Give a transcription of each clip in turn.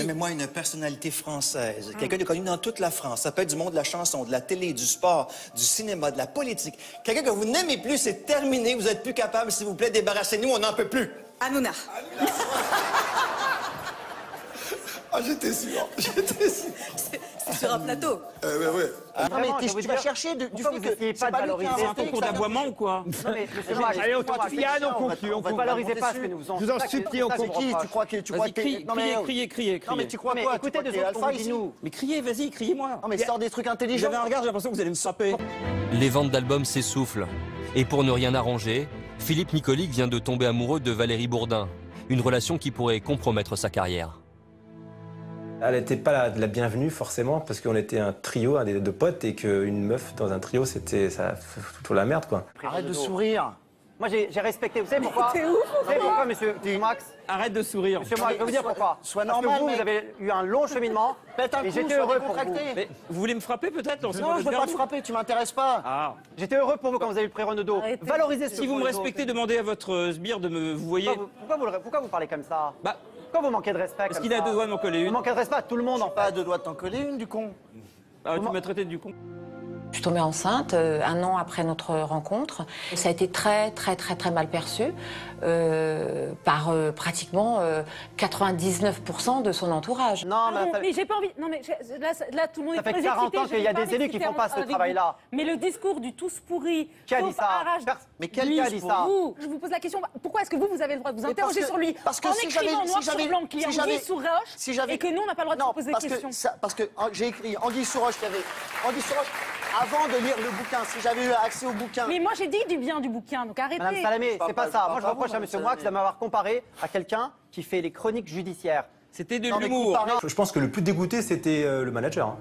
Nommez-moi une personnalité française, quelqu'un de connu dans toute la France. Ça peut être du monde de la chanson, de la télé, du sport, du cinéma, de la politique. Quelqu'un que vous n'aimez plus, c'est terminé. Vous êtes plus capable, s'il vous plaît, débarrassez-nous, on n'en peut plus. Hanouna. Ah, j'étais sûr, j'étais sûr. C'est sur un plateau. Ouais. Non, mais tu vas chercher du Pourquoi vous essayez pas de valoriser un concours d'aboiement ou quoi? Non, mais monsieur Max, Allez, on tente Yann, on conclut. vous ne valorisez pas ce que nous faisons. Je vous en supplie, on qui? Tu crois Vas-y, criez. Non, mais tu crois quoi? Écoutez des autres, on dit nous. Mais criez, vas-y, criez-moi. Non, mais sors des trucs intelligents. J'avais un regard, j'ai l'impression que vous allez me frapper. Les ventes d'albums s'essoufflent. Et pour ne rien arranger, Philippe Nicolic vient de tomber amoureux de Valérie Bourdin. Une relation qui pourrait compromettre sa carrière. Elle n'était pas la bienvenue forcément parce qu'on était un trio, de potes, et qu'une meuf dans un trio, c'était ça foutre la merde quoi. Arrête de sourire. Moi j'ai respecté, vous savez pourquoi? T'es ouf. Vous savez pourquoi, monsieur Max? Arrête de sourire. Monsieur Max, je vais vous dire pourquoi. Sois Parce normal, que vous mec. avez eu un long cheminement Pète un et coup, j'étais sois heureux pour vous. décontracté. Mais vous voulez me frapper peut-être? Non, je veux pas te frapper, tu m'intéresses pas. Ah. J'étais heureux pour vous quand vous avez eu le prix Renaudot. Arrêtez. Valorisez ce Si vous me respectez, demandez à votre sbire de me... Vous voyez... Pourquoi vous parlez comme ça? Bah, Pourquoi vous manquez de respect parce comme qu'il a ça? deux doigts de m'en coller Vous une. manquez de respect à tout le monde en Pas à fait. deux doigts de t'en coller une, du con. Ah, tu m'as traité de du con. Je suis tombée enceinte 1 an après notre rencontre. Ça a été très mal perçu par pratiquement 99% de son entourage. Non, Pardon, mais mais j'ai pas envie. Non, mais là, tout le monde Ça est fait très 40 excité, ans je qu'il y a n'ai pas des élus qui excité font pas ce avec vous. travail-là. Mais le discours du tous pourri, Qui a dit sauf ça? arrache. Mais quel Qui a cas dit pour ça? Vous, je vous pose la question, pourquoi est-ce que vous avez le droit de vous interroger sur lui parce que en si écrivant j'avais- noir si sur j'avais- blanc qu'il y a si j'avais- Anguille sous roche si j'avais- et que nous, on n'a pas le droit de Non, se poser des questions? parce que j'ai écrit Anguille sous roche, il y avait Anguille sous roche avant de lire le bouquin. Si j'avais eu accès au bouquin. Mais moi, j'ai dit du bien du bouquin, donc arrêtez. Madame Salamé, c'est pas ça. Moi, je pas reproche vous, à Madame monsieur Salamé. Moix de m'avoir comparé à quelqu'un qui fait les chroniques judiciaires. C'était de Non, mais l'humour. comparé- Je pense que le plus dégoûté c'était le manager. Hein.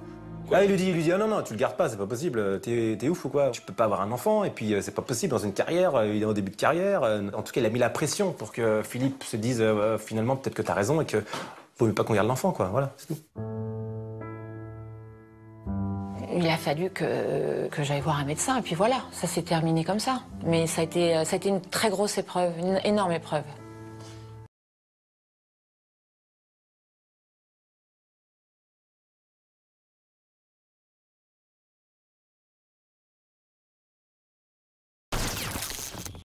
Là, il lui dit ah non, tu le gardes pas, c'est pas possible, t'es ouf ou quoi? Tu peux pas avoir un enfant et puis c'est pas possible dans une carrière, il est au début de carrière. En tout cas, il a mis la pression pour que Philippe se dise finalement peut-être que t'as raison et que faut mieux pas qu'on garde l'enfant quoi, voilà, c'est tout. Il a fallu que j'aille voir un médecin et puis voilà, ça s'est terminé comme ça. Mais ça a été une très grosse épreuve, une énorme épreuve.